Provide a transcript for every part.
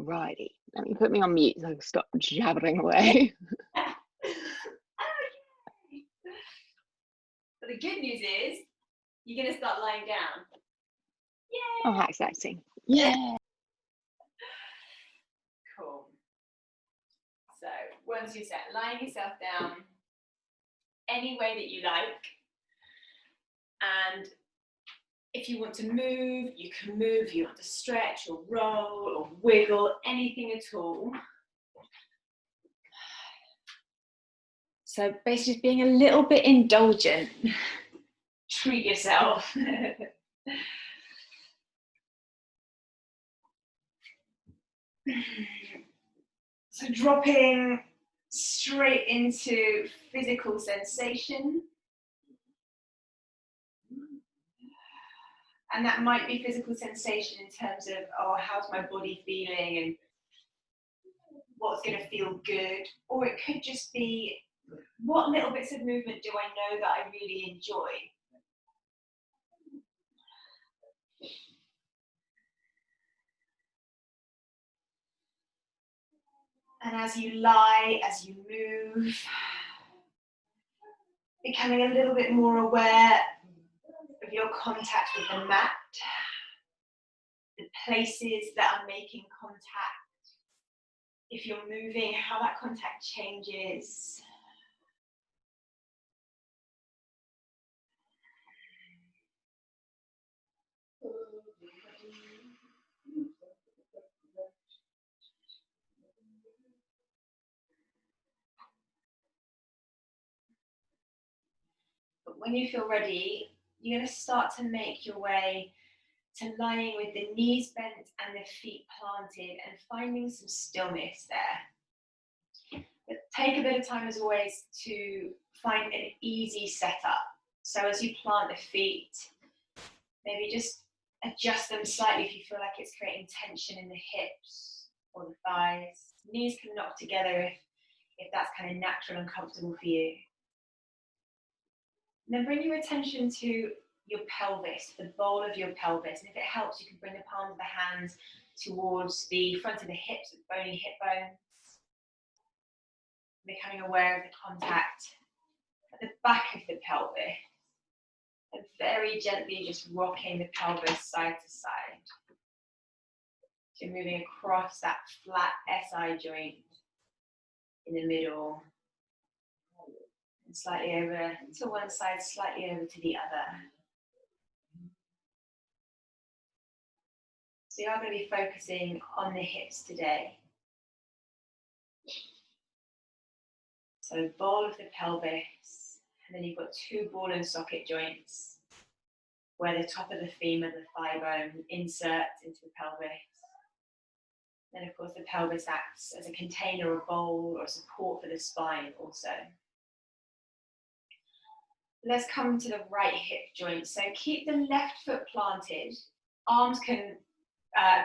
Alrighty, let me put me on mute so I can stop jabbering away. Okay. But the good news is you're going to start lying down. Yay! Oh, how exciting. Yeah. Cool. So once you're set, lying yourself down any way that you like. And if you want to move, you can move. You want to stretch or roll or wiggle, anything at all. So basically just being a little bit indulgent. Treat yourself. So dropping straight into physical sensation. And that might be physical sensation in terms of, oh, how's my body feeling and what's going to feel good. Or it could just be, what little bits of movement do I know that I really enjoy? And as you lie, as you move, becoming a little bit more aware of your contact with the mat, the places that are making contact. If you're moving, how that contact changes. But when you feel ready, you're going to start to make your way to lying with the knees bent and the feet planted and finding some stillness there. But take a bit of time as always to find an easy setup. So as you plant the feet, maybe just adjust them slightly if you feel like it's creating tension in the hips or the thighs. Knees can knock together if that's kind of natural and comfortable for you. And then bring your attention to your pelvis, the bowl of your pelvis. And if it helps, you can bring the palms of the hands towards the front of the hips, the bony hip bones. Becoming aware of the contact at the back of the pelvis. And very gently just rocking the pelvis side to side. So moving across that flat SI joint in the middle. And slightly over to one side, slightly over to the other. So you are going to be focusing on the hips today. So ball of the pelvis, and then you've got two ball and socket joints where the top of the femur, the thigh bone, inserts into the pelvis. Then of course the pelvis acts as a container or bowl or support for the spine also. Let's come to the right hip joint. So keep the left foot planted. Arms can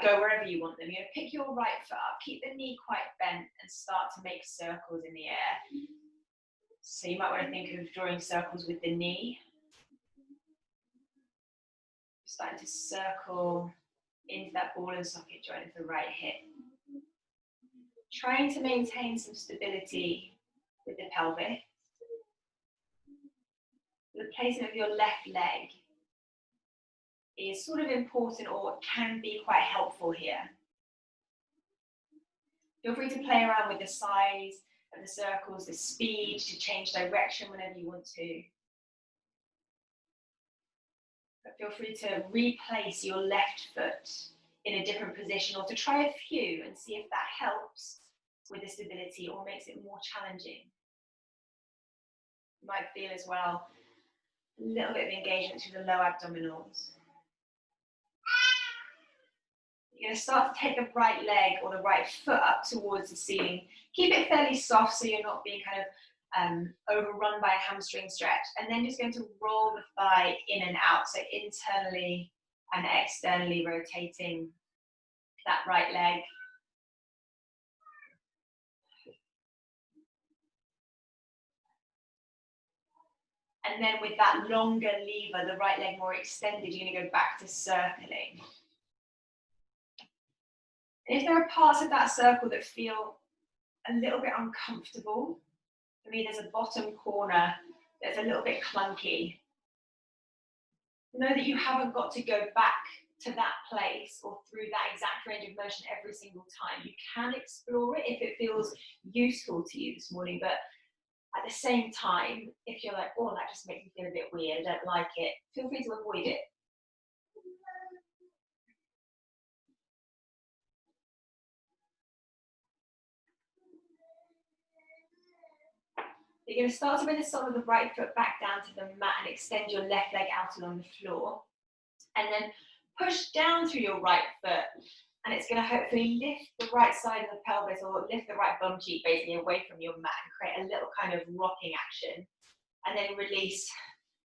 go wherever you want them. You're going to pick your right foot up, keep the knee quite bent and start to make circles in the air. So you might want to think of drawing circles with the knee. Starting to circle into that ball and socket joint of the right hip. Trying to maintain some stability with the pelvis. The placement of your left leg is sort of important or can be quite helpful here. Feel free to play around with the size of the circles, the speed, to change direction whenever you want to. But feel free to replace your left foot in a different position or to try a few and see if that helps with the stability or makes it more challenging. You might feel as well a little bit of engagement through the low abdominals. You're going to start to take the right leg or the right foot up towards the ceiling. Keep it fairly soft so you're not being kind of overrun by a hamstring stretch. And then just going to roll the thigh in and out. So internally and externally rotating that right leg. And then with that longer lever, the right leg more extended, you're going to go back to circling. And if there are parts of that circle that feel a little bit uncomfortable, for me there's a bottom corner that's a little bit clunky. Know that you haven't got to go back to that place or through that exact range of motion every single time. You can explore it if it feels useful to you this morning, but at the same time, if you're like, oh, that just makes me feel a bit weird, I don't like it, feel free to avoid it. You're going to start to bring the sole of the right foot back down to the mat and extend your left leg out along the floor. And then push down through your right foot. And it's going to hopefully lift the right side of the pelvis or lift the right bum cheek basically away from your mat and create a little kind of rocking action. And then release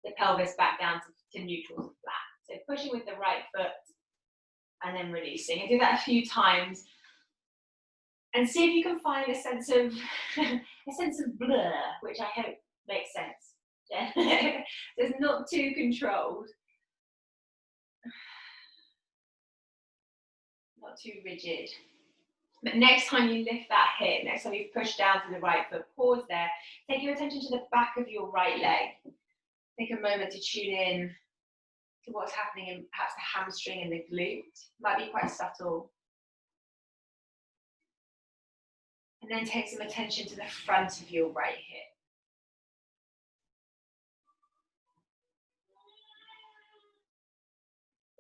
the pelvis back down to neutral to flat. So pushing with the right foot and then releasing. And do that a few times. And see if you can find a sense of blur, which I hope makes sense. Yeah. So it's not too controlled, not too rigid. But next time you lift that hip, next time you push down to the right foot, pause there. Take your attention to the back of your right leg. Take a moment to tune in to what's happening in perhaps the hamstring and the glute. Might be quite subtle. And then take some attention to the front of your right hip.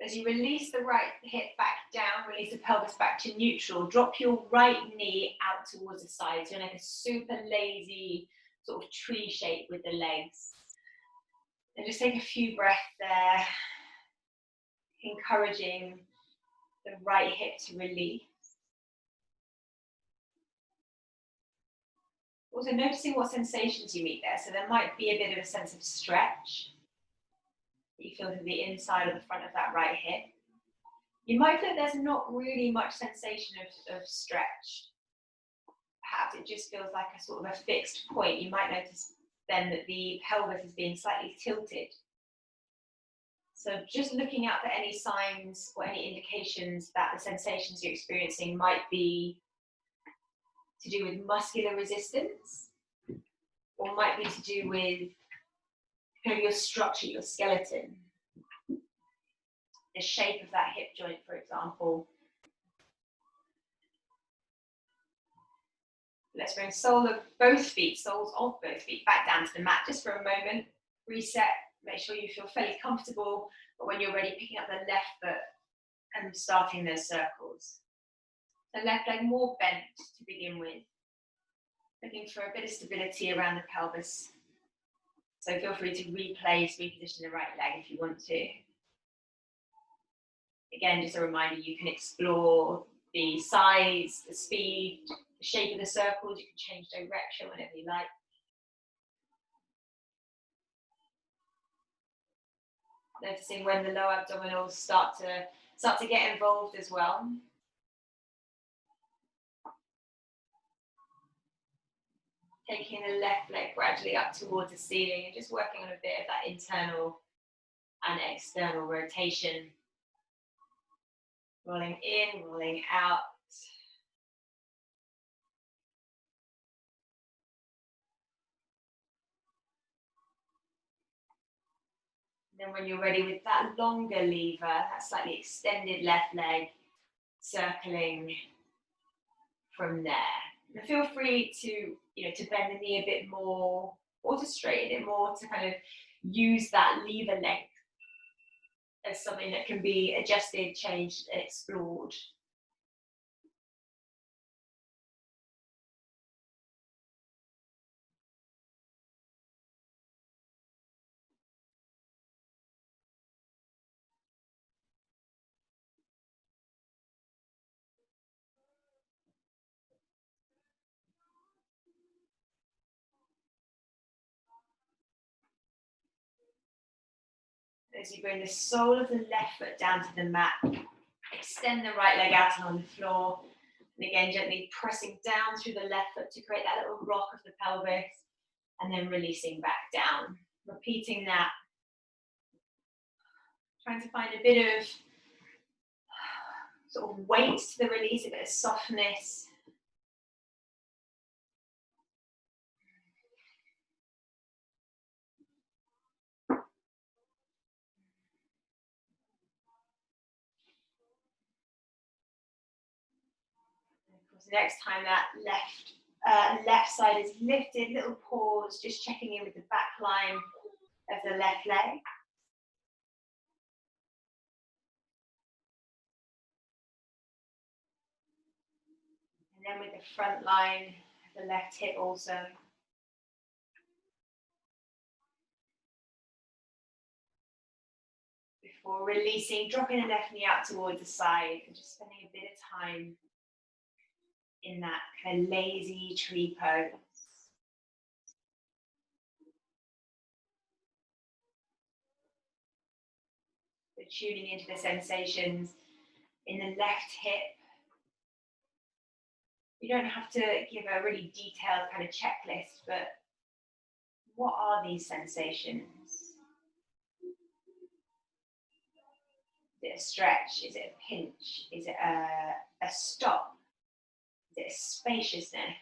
As you release the right hip back down, release the pelvis back to neutral, drop your right knee out towards the side. So like a super lazy sort of tree shape with the legs. And just take a few breaths there, encouraging the right hip to release. Also noticing what sensations you meet there. So there might be a bit of a sense of stretch. You feel to the inside or the front of that right hip. You might feel there's not really much sensation of stretch. Perhaps it just feels like a sort of a fixed point. You might notice then that the pelvis is being slightly tilted. So just looking out for any signs or any indications that the sensations you're experiencing might be to do with muscular resistance, or might be to do with kind of your structure, your skeleton, the shape of that hip joint, for example. Let's bring soles of both feet back down to the mat just for a moment. Reset, make sure you feel fairly comfortable, but when you're ready, picking up the left foot and starting those circles. The left leg more bent to begin with, looking for a bit of stability around the pelvis. So feel free to reposition the right leg if you want to. Again, just a reminder, you can explore the size, the speed, the shape of the circles. You can change direction whenever you like. Noticing when the lower abdominals start to get involved as well. Taking the left leg gradually up towards the ceiling and just working on a bit of that internal and external rotation. Rolling in, rolling out. Then when you're ready with that longer lever, that slightly extended left leg, circling from there. And feel free to, to bend the knee a bit more or to straighten it more to kind of use that lever length as something that can be adjusted, changed, and explored. As you bring the sole of the left foot down to the mat, extend the right leg out on the floor. And again, gently pressing down through the left foot to create that little rock of the pelvis, and then releasing back down. Repeating that. Trying to find a bit of sort of weight to the release, a bit of softness. Next time that left side is lifted, little pause, just checking in with the back line of the left leg. And then with the front line of the left hip also. Before releasing, dropping the left knee out towards the side and just spending a bit of time in that kind of lazy tree pose. So tuning into the sensations in the left hip. You don't have to give a really detailed kind of checklist, but what are these sensations? Is it a stretch? Is it a pinch? Is it a stop? Is it a spaciousness?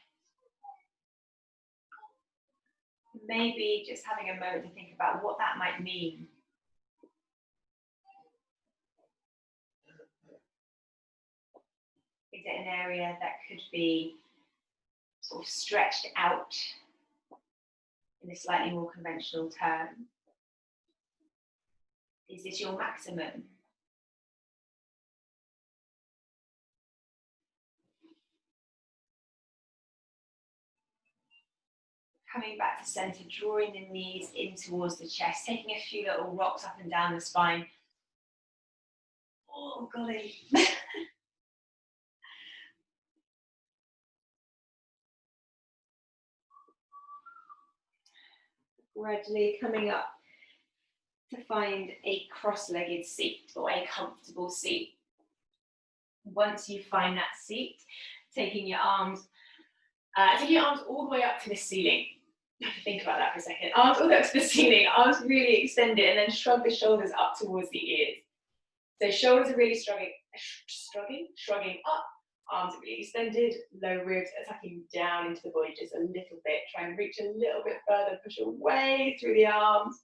Maybe just having a moment to think about what that might mean. Is it an area that could be sort of stretched out in a slightly more conventional term? Is this your maximum? Coming back to center, drawing the knees in towards the chest, taking a few little rocks up and down the spine. Oh, golly. Gradually coming up to find a cross-legged seat or a comfortable seat. Once you find that seat, taking your arms all the way up to the ceiling. I have to think about that for a second. Arms all the way up to the ceiling, arms really extended, and then shrug the shoulders up towards the ears. So shoulders are really shrugging up, arms are really extended, low ribs are tucking down into the body just a little bit. Try and reach a little bit further, push away through the arms.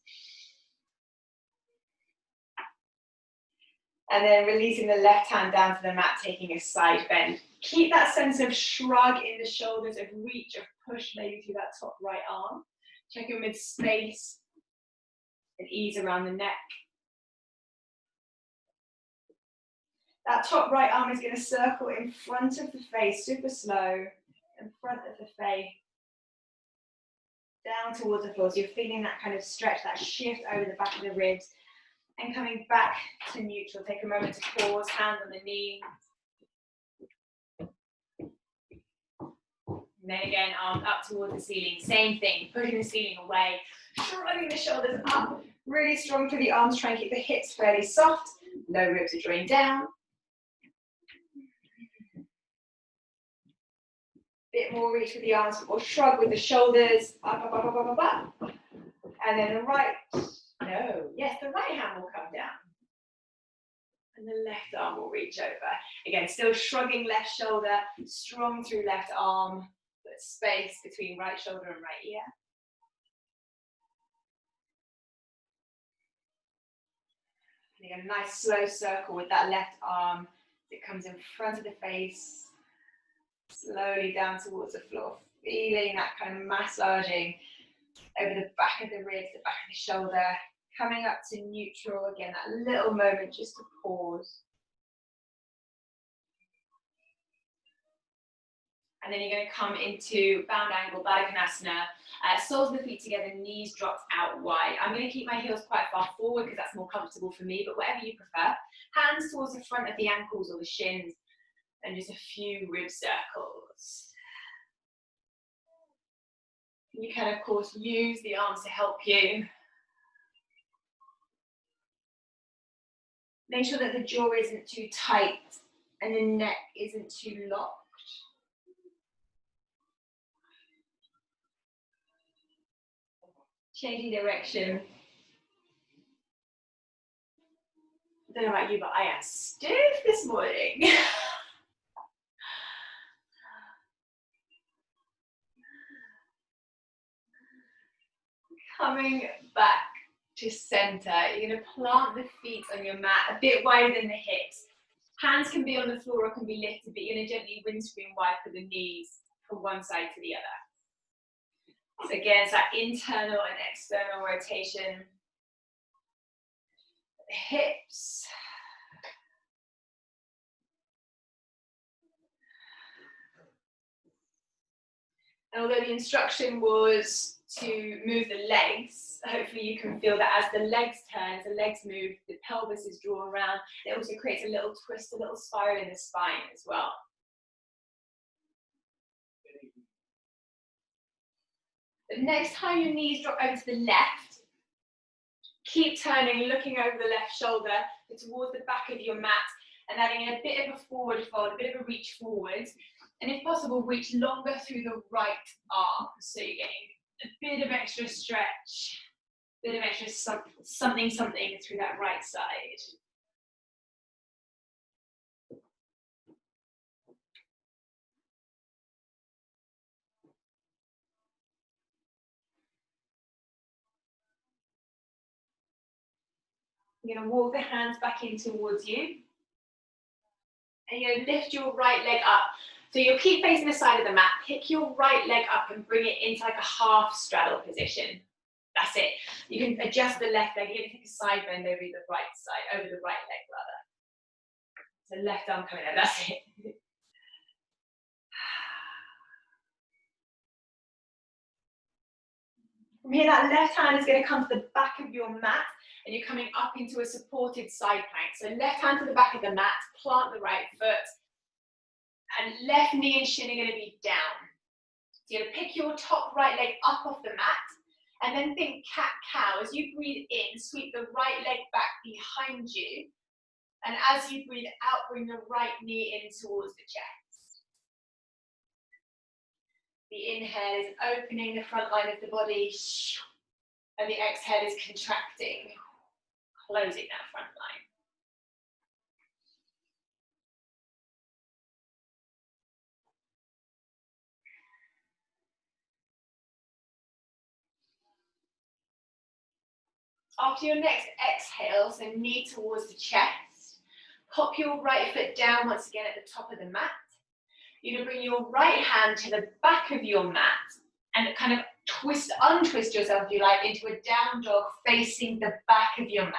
And then releasing the left hand down to the mat, taking a side bend. Keep that sense of shrug in the shoulders, of reach, of push maybe through that top right arm. Check your mid space and ease around the neck. That top right arm is going to circle in front of the face, super slow, in front of the face, down towards the floor. So you're feeling that kind of stretch, that shift over the back of the ribs, and coming back to neutral. Take a moment to pause, hands on the knees. And then again, arms up towards the ceiling. Same thing, pushing the ceiling away, shrugging the shoulders up, really strong through the arms, try and keep the hips fairly soft. Low ribs are drawing down. Bit more reach with the arms, but more shrug with the shoulders. Up, up, up, up, up, up, up. And then the right hand will come down. And the left arm will reach over. Again, still shrugging left shoulder, strong through left arm, but space between right shoulder and right ear. A nice slow circle with that left arm. It comes in front of the face, slowly down towards the floor, feeling that kind of massaging over the back of the ribs, the back of the shoulder, coming up to neutral. Again, that little moment just to pause. And then you're going to come into bound angle, Baddha Konasana. Soles of the feet together, knees dropped out wide. I'm going to keep my heels quite far forward because that's more comfortable for me, but whatever you prefer. Hands towards the front of the ankles or the shins, and just a few rib circles. You can, of course, use the arms to help you. Make sure that the jaw isn't too tight and the neck isn't too locked. Changing direction. I don't know about you, but I am stiff this morning. Coming back to center, you're going to plant the feet on your mat a bit wider than the hips. Hands can be on the floor or can be lifted, but you're going to gently windscreen wiper the knees from one side to the other. So again, it's that internal and external rotation. The hips. And although the instruction was to move the legs, hopefully you can feel that as the legs turn, as the legs move, the pelvis is drawn around. It also creates a little twist, a little spiral in the spine as well. The next time your knees drop over to the left, keep turning, looking over the left shoulder towards the back of your mat and adding a bit of a forward fold, a bit of a reach forward. And if possible, reach longer through the right arm. So you're getting a bit of extra stretch, a bit of extra something through that right side. You're going to walk the hands back in towards you. And you're going to lift your right leg up. So you'll keep facing the side of the mat. Pick your right leg up and bring it into like a half straddle position. That's it. You can adjust the left leg. You're going to take a side bend over the right side, over the right leg rather. So left arm coming out. That's it. From here, that left hand is going to come to the back of your mat and you're coming up into a supported side plank. So left hand to the back of the mat, plant the right foot, and left knee and shin are going to be down. So you're going to pick your top right leg up off the mat, and then think cat-cow. As you breathe in, sweep the right leg back behind you, and as you breathe out, bring the right knee in towards the chest. The inhale is opening the front line of the body, and the exhale is contracting, closing that front line. After your next exhale, so knee towards the chest, pop your right foot down once again at the top of the mat. You're going to bring your right hand to the back of your mat and kind of untwist yourself, if you like, into a down dog facing the back of your mat.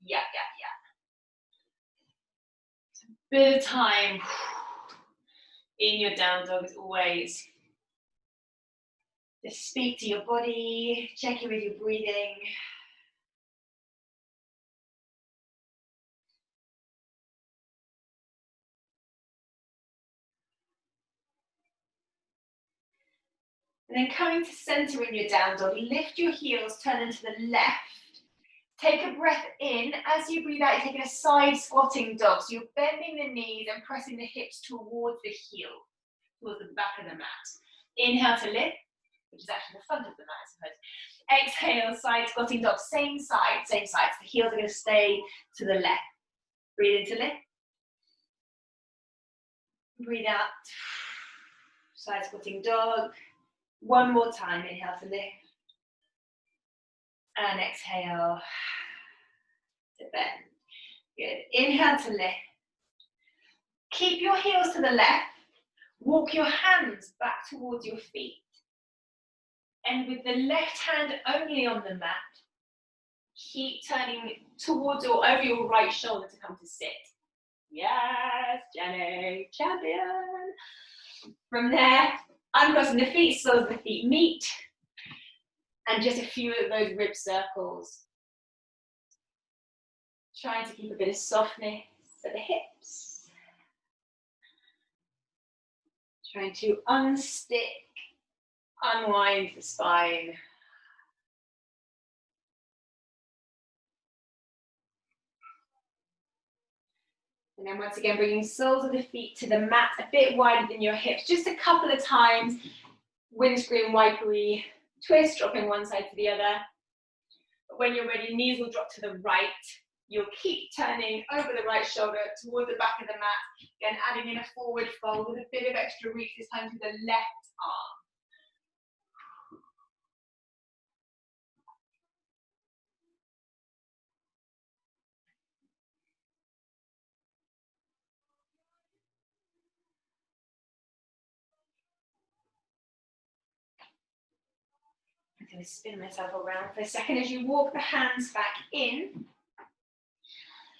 Yeah. So a bit of time in your down dog as always. Just speak to your body, check in with your breathing. And then coming to center in your down dog, lift your heels, turn them to the left. Take a breath in. As you breathe out, you're taking a side squatting dog. So you're bending the knees and pressing the hips towards the heel, towards the back of the mat. Inhale to lift, which is actually the front of the mat, I suppose. Exhale, side squatting dog, same side. So the heels are going to stay to the left. Breathe in to lift. Breathe out, side squatting dog. One more time, inhale to lift. And exhale to bend. Good. Inhale to lift. Keep your heels to the left. Walk your hands back towards your feet. And with the left hand only on the mat, keep turning towards or over your right shoulder to come to sit. Yes, Jenny, champion. From there, uncrossing the feet so the feet meet. And just a few of those rib circles. Trying to keep a bit of softness at the hips. Trying to unstick, unwind the spine. And then once again, bringing soles of the feet to the mat a bit wider than your hips. Just a couple of times, windscreen wipery twist, dropping one side to the other. But when you're ready, knees will drop to the right. You'll keep turning over the right shoulder towards the back of the mat. Again, adding in a forward fold with a bit of extra reach this time to the left arm. I'm going to spin myself around for a second as you walk the hands back in.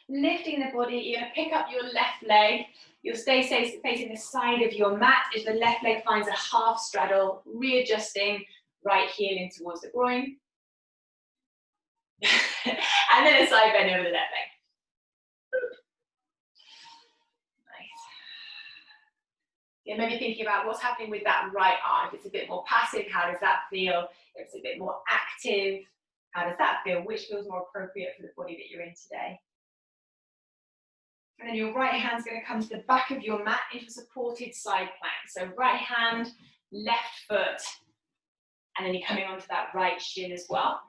Lifting the body, you're going to pick up your left leg. You'll stay facing the side of your mat as the left leg finds a half straddle, readjusting, right heel in towards the groin. And then a side bend over the left leg. Nice. Yeah, maybe thinking about what's happening with that right arm. If it's a bit more passive, how does that feel? If it's a bit more active, how does that feel? Which feels more appropriate for the body that you're in today? And then your right hand's going to come to the back of your mat into a supported side plank. So right hand, left foot, and then you're coming onto that right shin as well.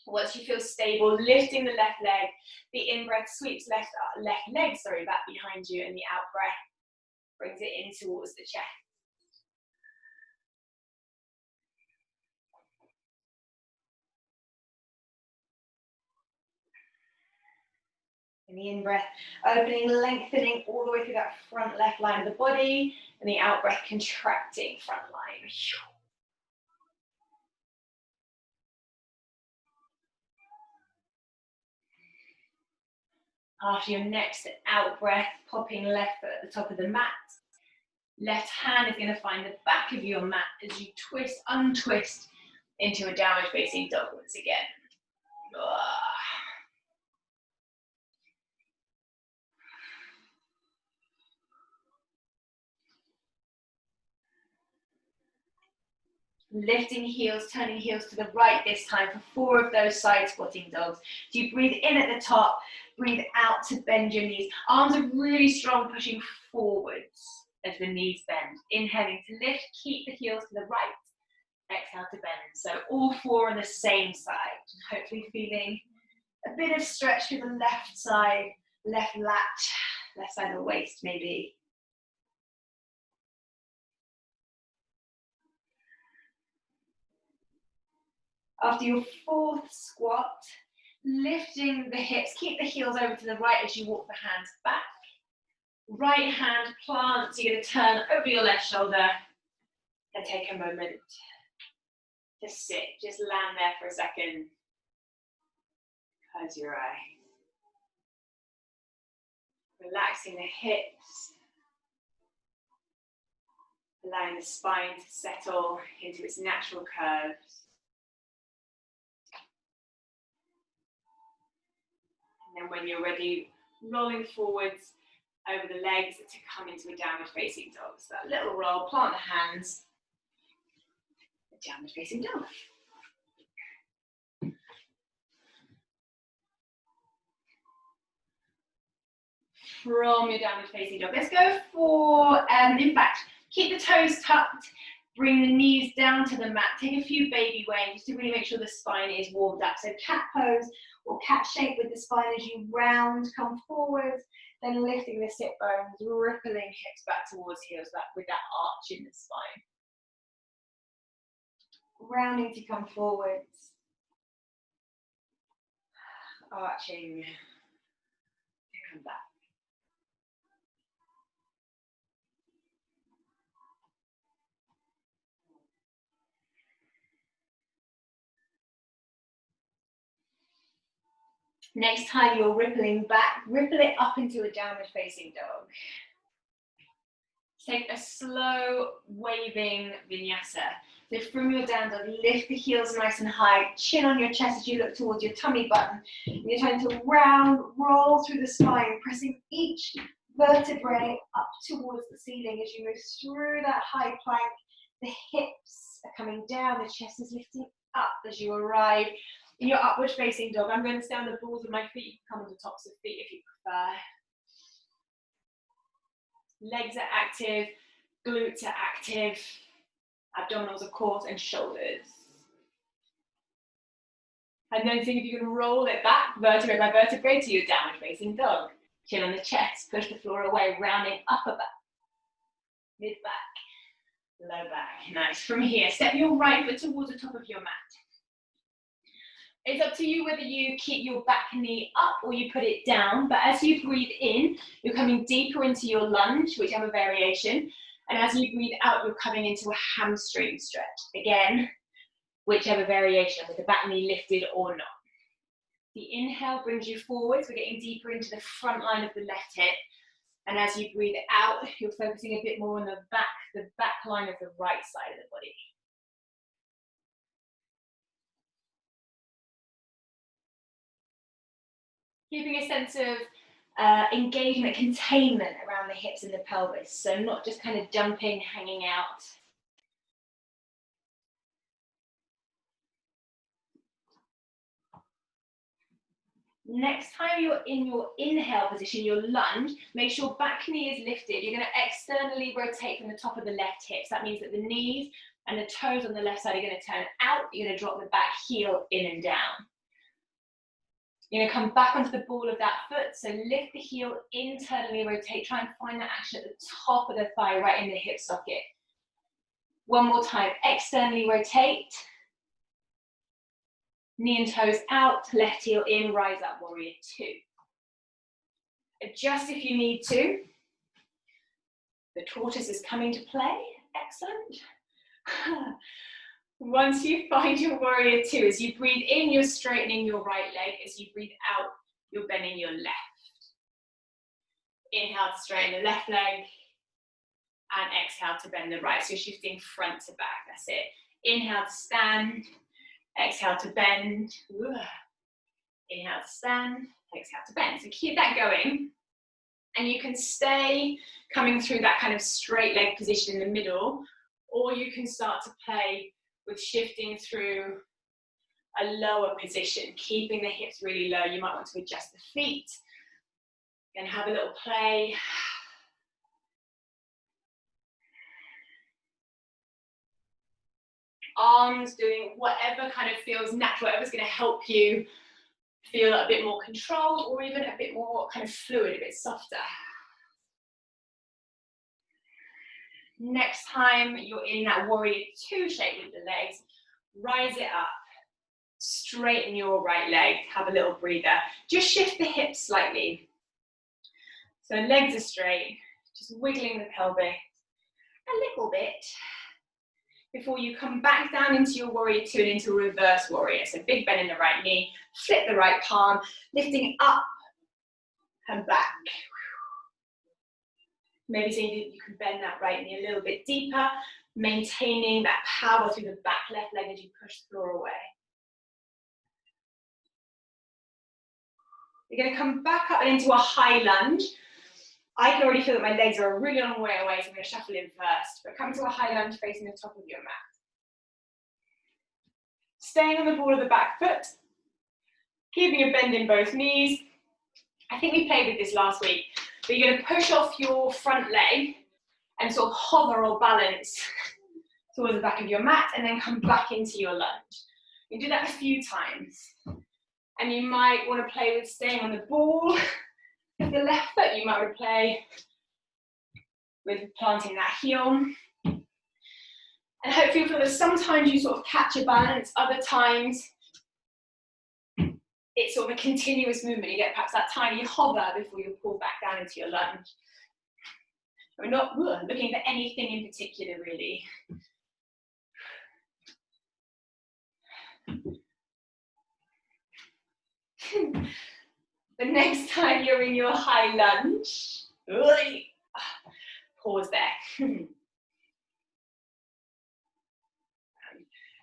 Once you feel stable, lifting the left leg, the in-breath sweeps left leg back behind you, and the out-breath brings it in towards the chest. And the in-breath, opening, lengthening all the way through that front left line of the body, and the out-breath contracting front line. After your next out-breath, popping left foot at the top of the mat. Left hand is going to find the back of your mat as you twist, untwist into a downward facing dog once again. Lifting heels, turning heels to the right this time for 4 of those side squatting dogs. So you breathe in at the top, breathe out to bend your knees. Arms are really strong, pushing forwards as the knees bend. Inhaling to lift, keep the heels to the right. Exhale to bend. So all 4 on the same side. Hopefully feeling a bit of stretch through the left side, left lat, left side of the waist maybe. After your 4th squat, lifting the hips, keep the heels over to the right as you walk the hands back. Right hand plants, you're going to turn over your left shoulder and take a moment to sit. Just land there for a second. Close your eyes. Relaxing the hips. Allowing the spine to settle into its natural curves. And then when you're ready, rolling forwards over the legs to come into a downward facing dog. So that little roll, plant the hands, a downward facing dog. From your downward facing dog. Let's go for, in fact, keep the toes tucked, bring the knees down to the mat, take a few baby waves to really make sure the spine is warmed up. So cat pose or cat shape with the spine as you round, come forward, then lifting the sit bones, rippling hips back towards heels with that arch in the spine. Rounding to come forwards, arching to come back. Next time you're rippling back, ripple it up into a downward facing dog. Take a slow waving vinyasa. So from your down dog, lift the heels nice and high, chin on your chest as you look towards your tummy button. And you're trying to roll through the spine, pressing each vertebrae up towards the ceiling as you move through that high plank. The hips are coming down, the chest is lifting up as you arrive in your upward facing dog. I'm going to stay on the balls of my feet. You can come on the tops of feet if you prefer. Legs are active, glutes are active, abdominals of course, and shoulders. And then see if you can roll it back, vertebrae by vertebrae, to your downward facing dog. Chin on the chest, push the floor away, rounding upper back, mid back, low back. Nice. From here, step your right foot towards the top of your mat. It's up to you whether you keep your back knee up or you put it down, but as you breathe in, you're coming deeper into your lunge, whichever variation, and as you breathe out, you're coming into a hamstring stretch. Again, whichever variation, with the back knee lifted or not. The inhale brings you forwards, we're getting deeper into the front line of the left hip, and as you breathe out, you're focusing a bit more on the back line of the right side of the body. Keeping a sense of engagement, containment around the hips and the pelvis, so not just kind of jumping, hanging out. Next time you're in your inhale position, your lunge, make sure back knee is lifted. You're going to externally rotate from the top of the left hip. So that means that the knees and the toes on the left side are going to turn out. You're going to drop the back heel in and down. You're going to come back onto the ball of that foot. So lift the heel, internally rotate. Try and find that action at the top of the thigh, right in the hip socket. One more time, externally rotate. Knee and toes out, left heel in, rise up, warrior two. Adjust if you need to. The tortoise is coming to play, excellent. Once you find your warrior two, as you breathe in, you're straightening your right leg. As you breathe out, you're bending your left. Inhale to straighten the left leg, and exhale to bend the right. So you're shifting front to back, that's it. Inhale to stand. Exhale to bend. Inhale to stand. Exhale to bend. So keep that going. And you can stay coming through that kind of straight leg position in the middle, or you can start to play with shifting through a lower position, keeping the hips really low. You might want to adjust the feet and have a little play. Arms doing whatever kind of feels natural, whatever's going to help you feel a bit more controlled or even a bit more kind of fluid, a bit softer. Next time you're in that warrior two shape with the legs, rise it up, straighten your right leg, have a little breather. Just shift the hips slightly. So legs are straight, just wiggling the pelvis a little bit before you come back down into your warrior two and into reverse warrior. So big bend in the right knee, flip the right palm, lifting up and back. Maybe seeing if you can bend that right knee a little bit deeper, maintaining that power through the back left leg as you push the floor away. You're going to come back up and into a high lunge. I can already feel that my legs are a really long way away, so I'm going to shuffle in first. But come to a high lunge facing the top of your mat. Staying on the ball of the back foot, keeping a bend in both knees. I think we played with this last week, but you're going to push off your front leg and sort of hover or balance towards the back of your mat and then come back into your lunge. You can do that a few times. And you might want to play with staying on the ball of the left foot. You might want to play with planting that heel. And hopefully you'll feel that sometimes you sort of catch a balance, other times it's sort of a continuous movement. You get perhaps that tiny hover before you pull back down into your lunge. We're not looking for anything in particular, really. The next time you're in your high lunge, pause there.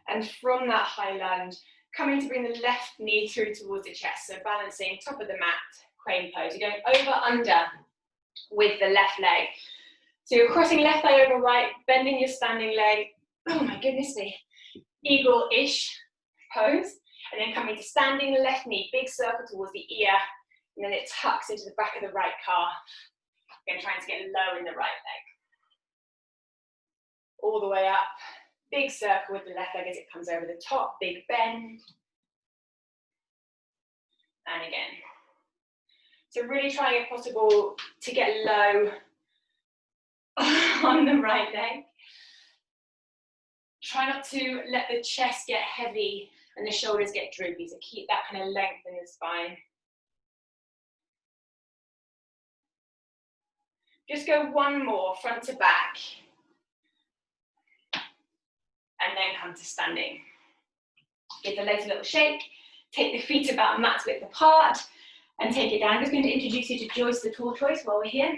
And from that high lunge, coming to bring the left knee through towards the chest, so balancing top of the mat, crane pose. You're going over, under with the left leg. So you're crossing left thigh over right, bending your standing leg. Oh my goodness me. Eagle-ish pose. And then coming to standing left knee, big circle towards the ear, and then it tucks into the back of the right calf. Again, trying to get low in the right leg. All the way up, big circle with the left leg as it comes over the top, big bend. and again. So really trying if possible to get low on the right leg. Try not to let the chest get heavy and the shoulders get droopy, so keep that kind of length in the spine. Just go one more, front to back. And then come to standing. Give the legs a little shake, take the feet about mat width apart, and take it down. I'm just going to introduce you to Joyce the tortoise while we're here.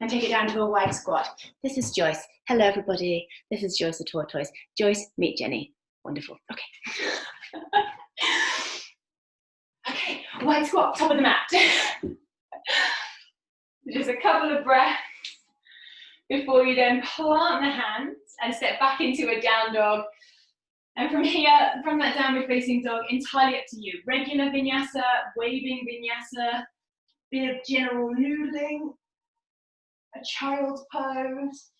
And take it down to a wide squat. This is Joyce. Hello everybody, this is Joyce the tortoise. Joyce, meet Jenny. Wonderful, okay. Okay, wide squat, top of the mat. Just a couple of breaths before you then plant the hands and step back into a down dog. And from here, from that downward facing dog, entirely up to you. Regular vinyasa, waving vinyasa, bit of general noodling, a child's pose.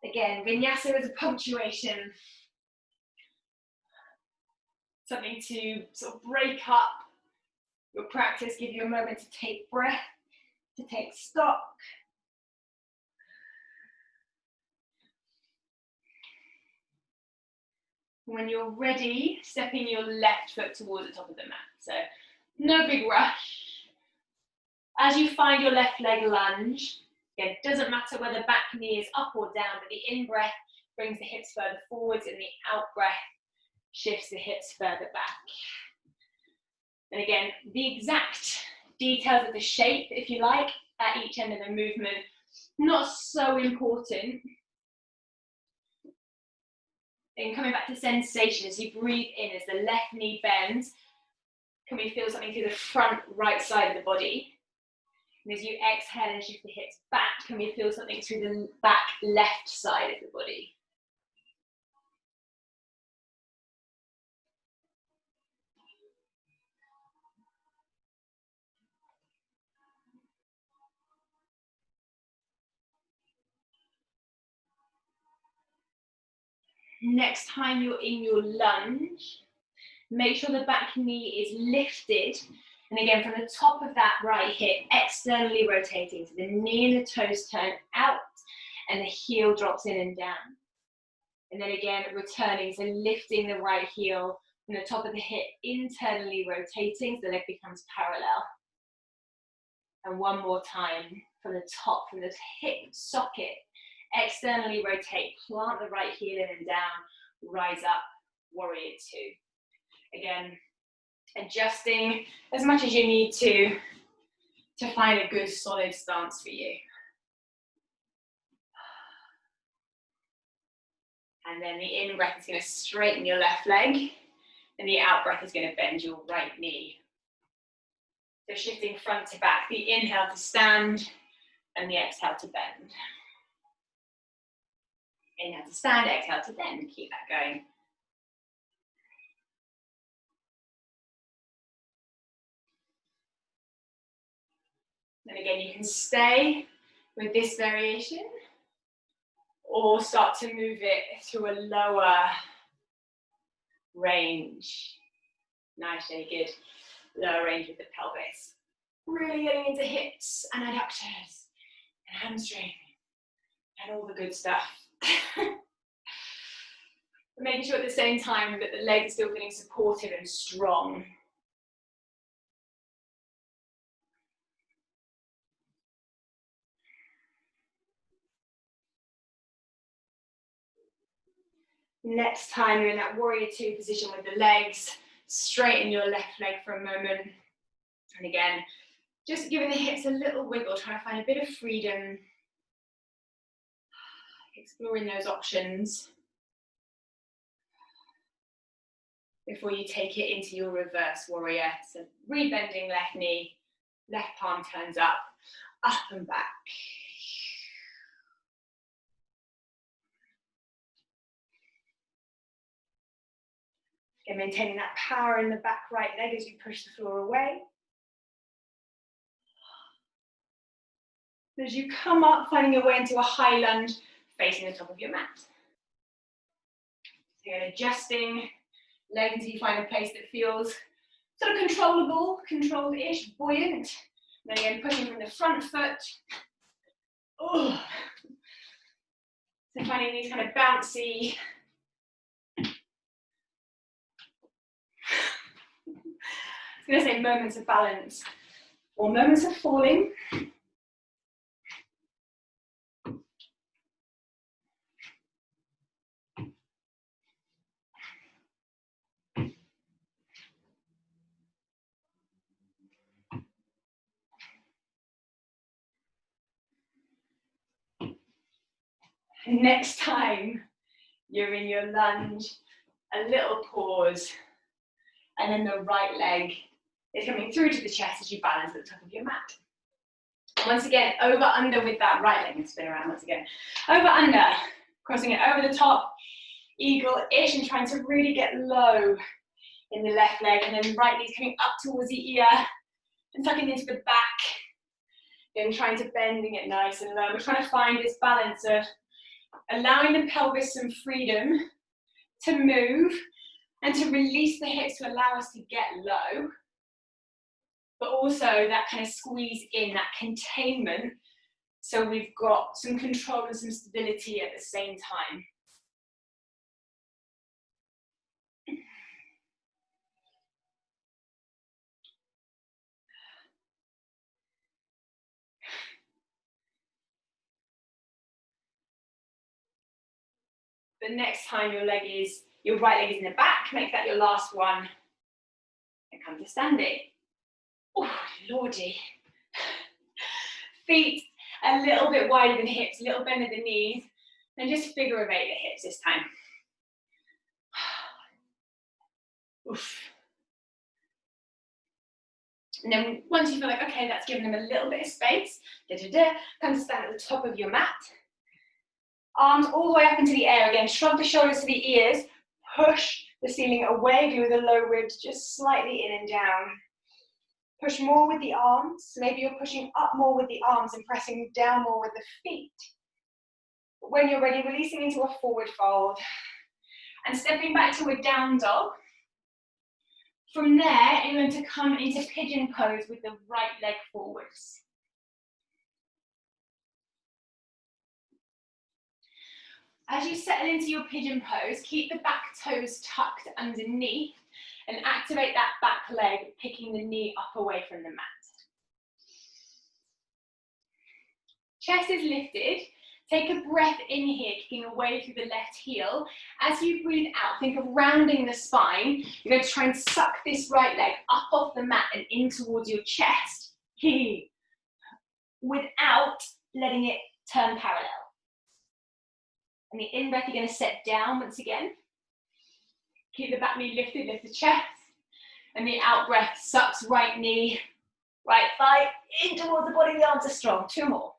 Again, vinyasa is a punctuation. Something to sort of break up your practice, give you a moment to take breath, to take stock. When you're ready, stepping your left foot towards the top of the mat. So no big rush. As you find your left leg lunge, again, it doesn't matter whether back knee is up or down, but the in-breath brings the hips further forwards and the out-breath shifts the hips further back. And again, the exact details of the shape, if you like, at each end of the movement, not so important. And coming back to sensation, as you breathe in, as the left knee bends, can we feel something through the front right side of the body? And as you exhale and shift the hips back, can we feel something through the back left side of the body? Next time you're in your lunge, make sure the back knee is lifted. And again, from the top of that right hip, externally rotating. So the knee and the toes turn out and the heel drops in and down. And then again, returning, so lifting the right heel from the top of the hip, internally rotating, so the leg becomes parallel. And one more time, from the top, from the hip socket, externally rotate, plant the right heel in and down, rise up, warrior two. Again, adjusting as much as you need to find a good solid stance for you. And then the in breath is going to straighten your left leg, and the out breath is going to bend your right knee. So shifting front to back, the inhale to stand, and the exhale to bend. Inhale to stand, exhale to bend. Keep that going. And again, you can stay with this variation or start to move it through a lower range. Nice, really good. Lower range with the pelvis. Really getting into hips and adductors and hamstring and all the good stuff. Making sure at the same time that the legs are still feeling supportive and strong. Next time you're in that warrior two position with the legs, straighten your left leg for a moment. And again, just giving the hips a little wiggle, trying to find a bit of freedom. Exploring those options before you take it into your reverse warrior. So rebending left knee, left palm turns up and back. And maintaining that power in the back right leg as you push the floor away. As you come up, finding your way into a high lunge, facing the top of your mat. So you're adjusting legs until you find a place that feels sort of controllable, controlled-ish, buoyant. Then again, pushing from the front foot. Oh. So finding these kind of bouncy, I was going to say moments of balance or moments of falling. Next time you're in your lunge, a little pause, and then the right leg is coming through to the chest as you balance at the top of your mat. And once again, over, under with that right leg, and spin around once again. Over, under, crossing it over the top, eagle-ish, and trying to really get low in the left leg, and then right knee's coming up towards the ear, and tucking into the back, then trying to bending it nice and low. We're trying to find this balance of allowing the pelvis some freedom to move and to release the hips to allow us to get low, but also that kind of squeeze in, that containment, so we've got some control and some stability at the same time. The next time your right leg is in the back, make that your last one, and come to standing. Oh, lordy. Feet a little bit wider than hips, a little bend at the knees, and just figure of 8 the hips this time. Oof. And then once you feel like, okay, that's given them a little bit of space, come to stand at the top of your mat. Arms all the way up into the air again, shrug the shoulders to the ears, push the ceiling away, do the low ribs just slightly in and down. Push more with the arms, maybe you're pushing up more with the arms and pressing down more with the feet. But when you're ready, releasing into a forward fold and stepping back to a down dog. From there, you're going to come into pigeon pose with the right leg forwards. As you settle into your pigeon pose, keep the back toes tucked underneath and activate that back leg, picking the knee up away from the mat. Chest is lifted. Take a breath in here, kicking away through the left heel. As you breathe out, think of rounding the spine. You're going to try and suck this right leg up off the mat and in towards your chest, without letting it turn parallel. And the in-breath, you're going to set down once again. Keep the back knee lifted, lift the chest. And the out-breath sucks right knee, right thigh, in towards the body, the arms are strong. 2 more.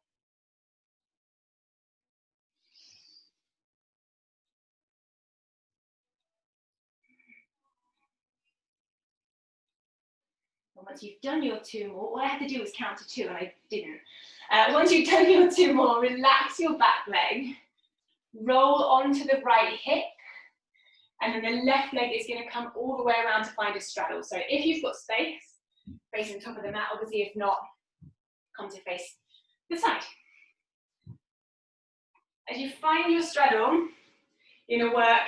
And once you've done your 2 more, all I had to do was count to 2 and I didn't. Once you've done your 2 more, relax your back leg. Roll onto the right hip, and then the left leg is going to come all the way around to find a straddle. So if you've got space, facing the top of the mat, obviously if not, come to face the side. As you find your straddle, you're going to work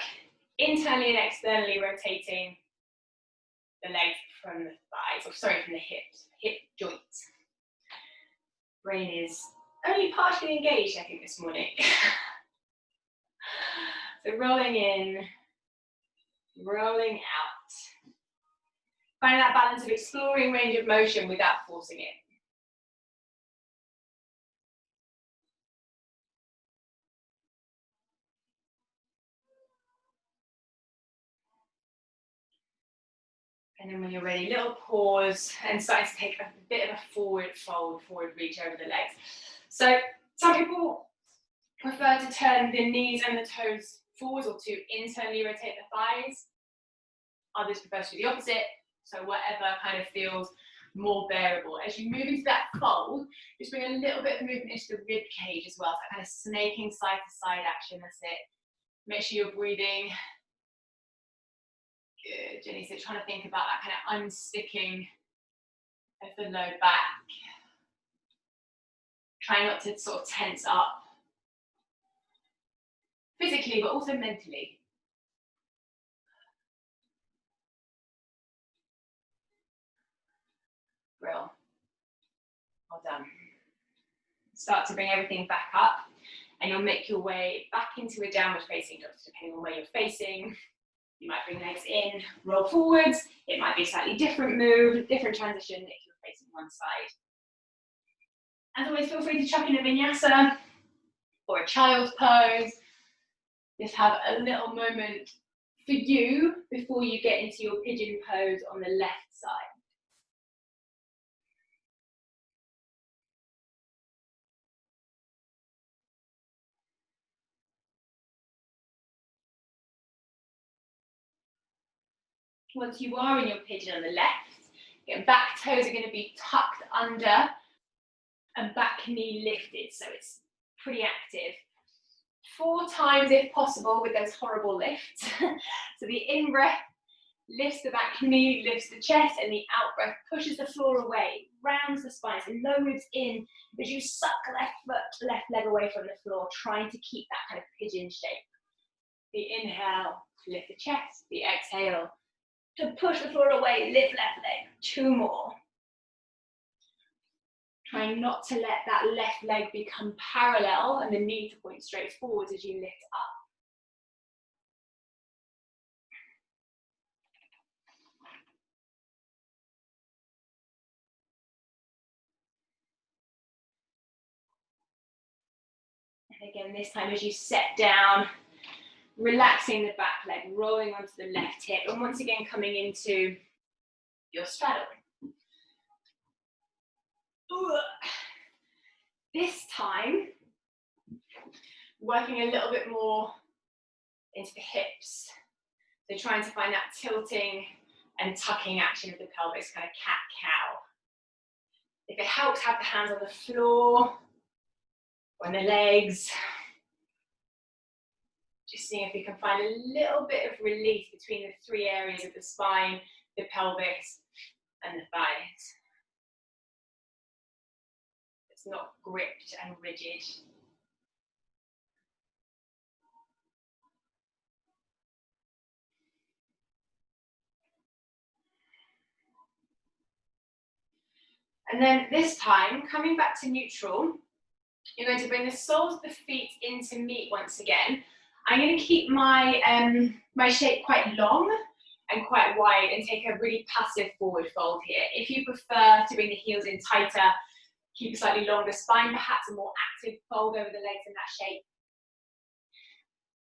internally and externally rotating the legs from the thighs, or sorry, from the hips, hip joints. Brain is only partially engaged, I think, this morning. So rolling in, rolling out. Finding that balance of exploring range of motion without forcing it. And then when you're ready, little pause and start to take a bit of a forward fold, forward reach over the legs. So some people prefer to turn the knees and the toes forwards or to internally rotate the thighs. Others prefer to do the opposite. So whatever kind of feels more bearable. As you move into that fold, just bring a little bit of movement into the rib cage as well. So that kind of snaking side to side action, that's it. Make sure you're breathing Good, Jenny. So trying to think about that kind of unsticking of the low back. Try not to sort of tense up physically, but also mentally. Brill. Well done. Start to bring everything back up, and you'll make your way back into a downward facing dog, depending on where you're facing. You might bring legs in, roll forwards. It might be a slightly different move, different transition if you're facing one side. As always, feel free to chuck in a vinyasa or a child's pose. Just have a little moment for you before you get into your pigeon pose on the left side. Once you are in your pigeon on the left, your back toes are going to be tucked under and back knee lifted, so it's pretty active. 4 times if possible with those horrible lifts. So the in-breath lifts the back knee, lifts the chest, and the out-breath pushes the floor away, rounds the spine, so low ribs in as you suck left foot, left leg away from the floor, trying to keep that kind of pigeon shape. The inhale, lift the chest. The exhale, to push the floor away, lift left leg. 2 more. Trying not to let that left leg become parallel and the knee to point straight forwards as you lift up. And again, this time as you set down, relaxing the back leg, rolling onto the left hip, and once again coming into your straddle. This time, working a little bit more into the hips. So trying to find that tilting and tucking action of the pelvis, kind of cat-cow. If it helps, have the hands on the floor or on the legs. Just seeing if we can find a little bit of release between the 3 areas of the spine, the pelvis, and the thighs. It's not gripped and rigid. And then this time, coming back to neutral, you're going to bring the soles of the feet into meet once again. I'm going to keep my, my shape quite long and quite wide and take a really passive forward fold here. If you prefer to bring the heels in tighter, keep a slightly longer spine, perhaps a more active fold over the legs in that shape.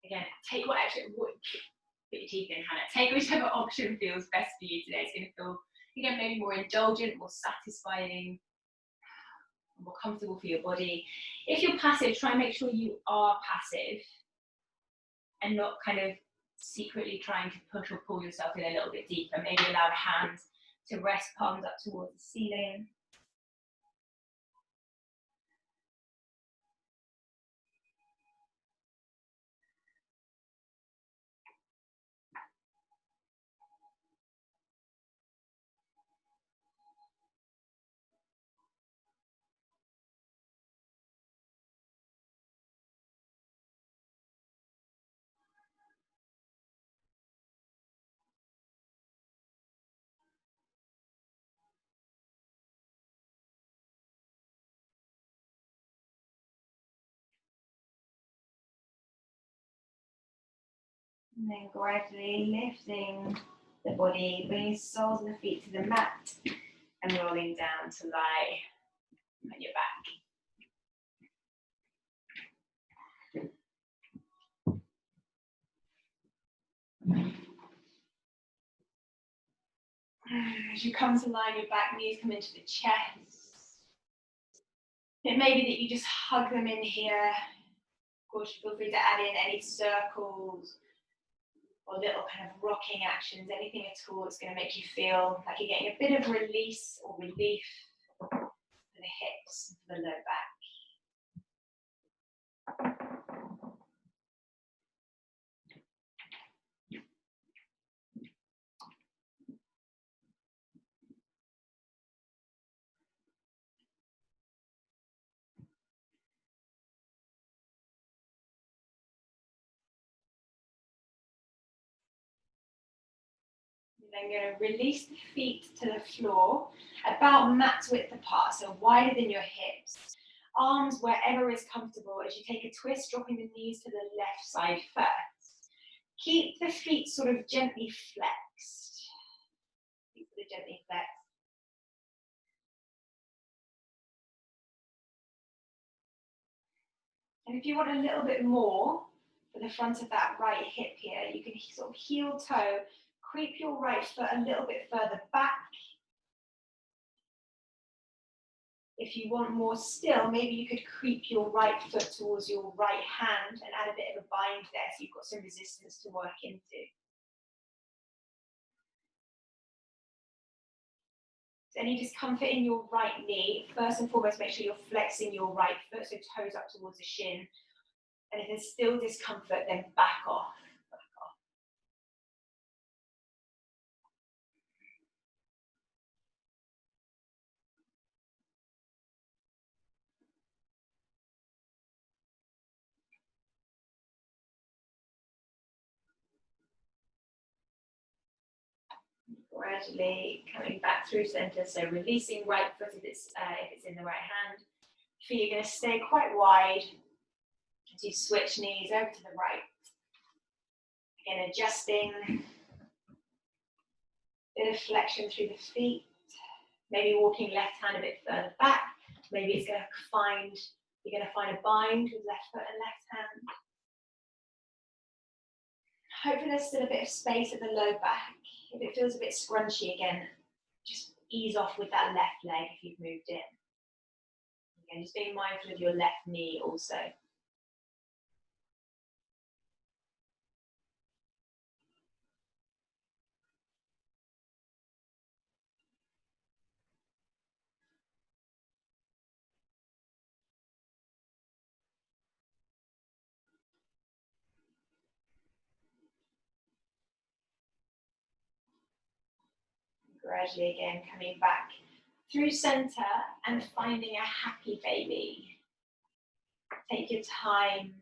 Again, take what actually would put your teeth in, Hannah. Take whichever option feels best for you today. It's going to feel, again, maybe more indulgent, more satisfying, more comfortable for your body. If you're passive, try and make sure you are passive and not kind of secretly trying to push or pull yourself in a little bit deeper. Maybe allow the hands to rest, palms up towards the ceiling. And then gradually lifting the body, bringing soles of the feet to the mat and rolling down to lie on your back. As you come to lie on your back, knees come into the chest. It may be that you just hug them in here. Of course, feel free to add in any circles or little kind of rocking actions, anything at all that's going to make you feel like you're getting a bit of release or relief for the hips, for the low back. Then going to release the feet to the floor, about mat width apart, so wider than your hips. Arms wherever is comfortable as you take a twist, dropping the knees to the left side first. Keep the feet sort of gently flexed. Keep them gently flexed. And if you want a little bit more for the front of that right hip here, you can sort of heel toe, creep your right foot a little bit further back. If you want more still, maybe you could creep your right foot towards your right hand and add a bit of a bind there so you've got some resistance to work into. So any discomfort in your right knee, first and foremost, make sure you're flexing your right foot, so toes up towards the shin. And if there's still discomfort, then back off. Gradually coming back through center, so releasing right foot if it's in the right hand. Feet are going to stay quite wide as you switch knees over to the right. Again, adjusting. Bit of flexion through the feet. Maybe walking left hand a bit further back. Maybe it's going to you're going to find a bind with left foot and left hand. Hopefully there's still a bit of space at the low back. If it feels a bit scrunchy again, just ease off with that left leg if you've moved in. Again, just being mindful of your left knee also. Gradually again coming back through center and finding a happy baby. Take your time.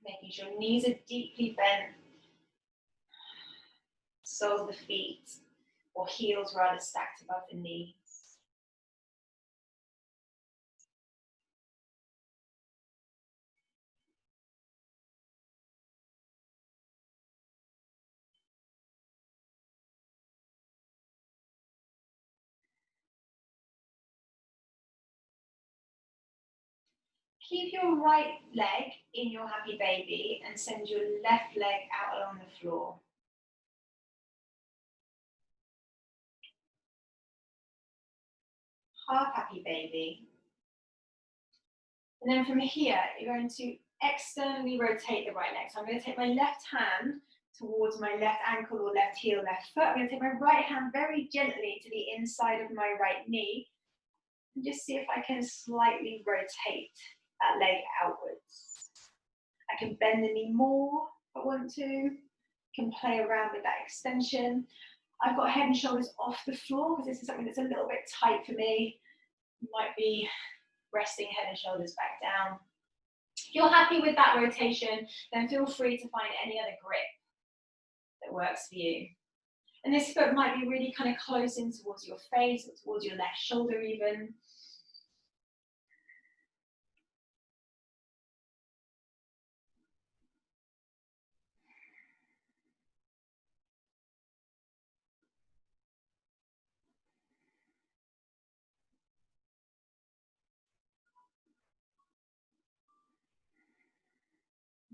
Making sure knees are deeply bent. Soles of the feet or heels rather stacked above the knees. Keep your right leg in your happy baby and send your left leg out along the floor. Half happy baby. And then from here, you're going to externally rotate the right leg. So I'm going to take my left hand towards my left ankle or left heel, left foot. I'm going to take my right hand very gently to the inside of my right knee and just see if I can slightly rotate that leg outwards. I can bend the knee more if I want to. Can play around with that extension. I've got head and shoulders off the floor because this is something that's a little bit tight for me. You might be resting head and shoulders back down. If you're happy with that rotation, then feel free to find any other grip that works for you. And this foot might be really kind of close in towards your face or towards your left shoulder even.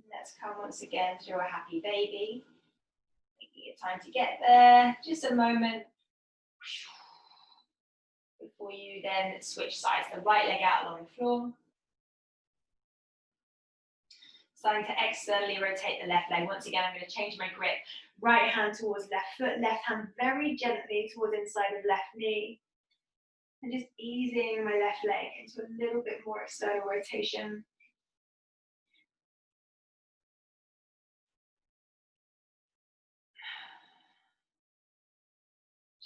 Let's come once again through a happy baby. Taking your time to get there. Just a moment before you then switch sides. The right leg out along the floor. Starting to externally rotate the left leg. Once again, I'm going to change my grip. Right hand towards left foot, left hand very gently towards inside of left knee. And just easing my left leg into a little bit more external rotation.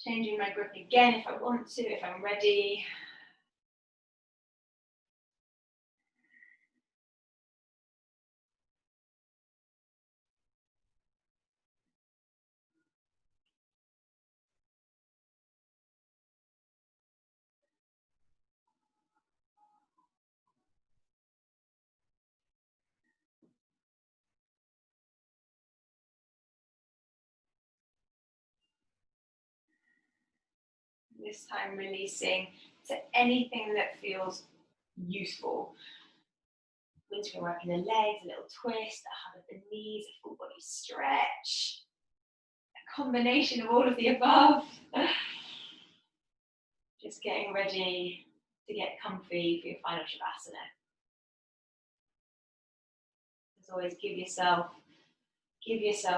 Changing my grip again if I want to, if I'm ready. This time releasing to anything that feels useful. Once we're working the legs, a little twist, a hug of the knees, a full body stretch, a combination of all of the above. Just getting ready to get comfy for your final Shavasana. As always, give yourself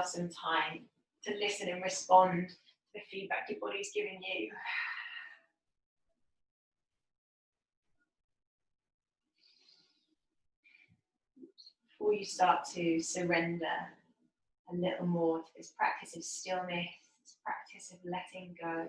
some time to listen and respond to the feedback your body's giving you. Before you start to surrender a little more to this practice of stillness, this practice of letting go.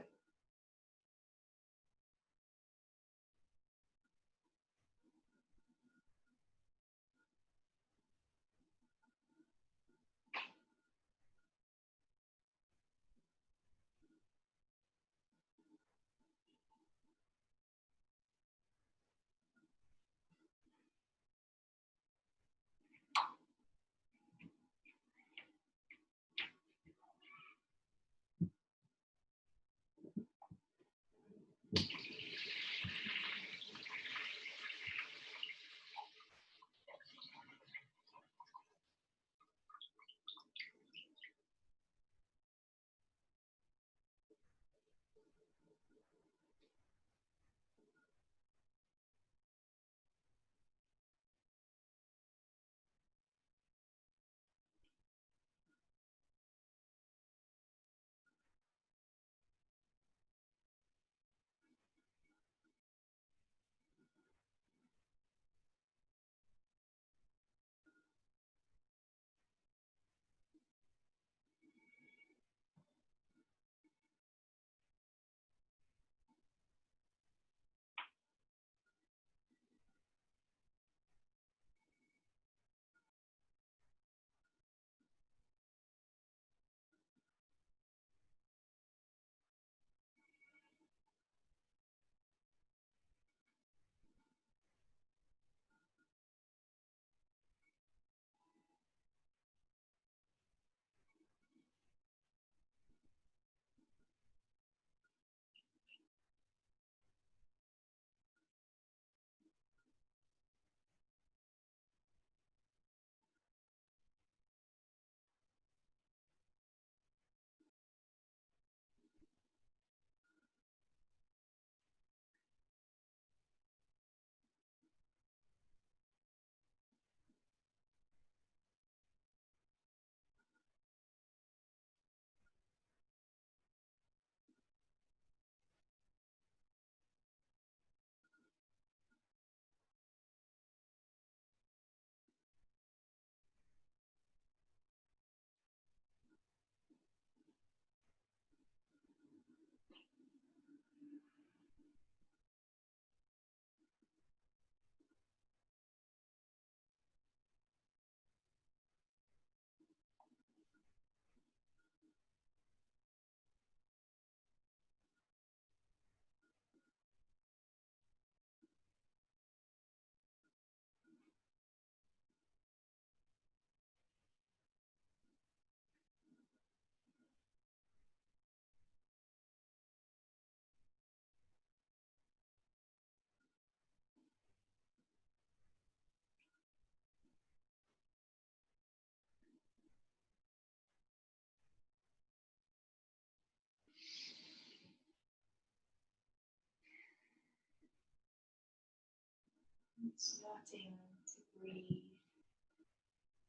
Starting to breathe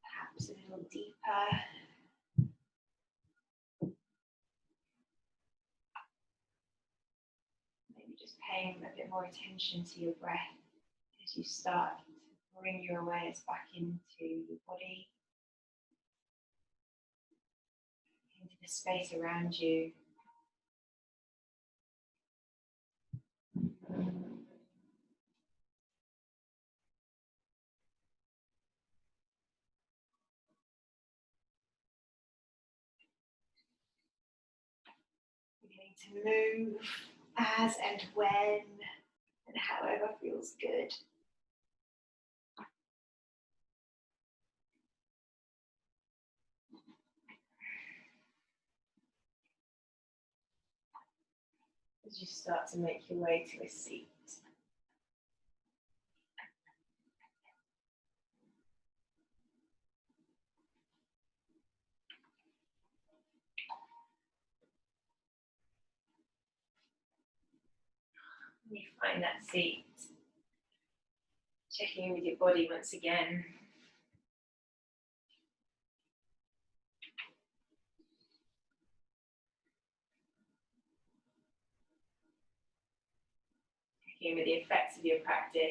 perhaps a little deeper. Maybe just paying a bit more attention to your breath as you start to bring your awareness back into your body, into the space around you. Beginning to move as and when and however feels good. as you start to make your way to a seat. When you find that seat, checking in with your body once again. Checking in with the effects of your practice.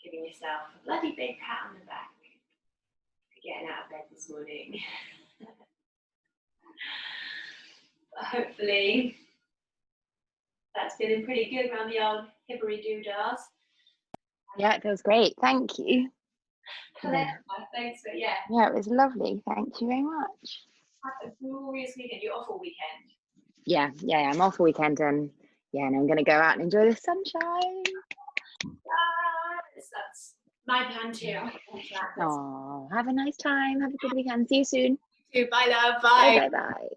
Giving yourself a bloody big pat on the back for getting out of bed this morning. But hopefully that's feeling pretty good around the old hibbery doodahs. Yeah, it feels great. Thank you. Thanks, but yeah. Yeah, it was lovely. Thank you very much. Have a glorious weekend. You're off all weekend. Yeah, I'm off all weekend, and yeah, and I'm gonna go out and enjoy the sunshine. That's my plan too. Oh, have a nice time. Have a good weekend. See you soon. Bye, love. Bye. Bye.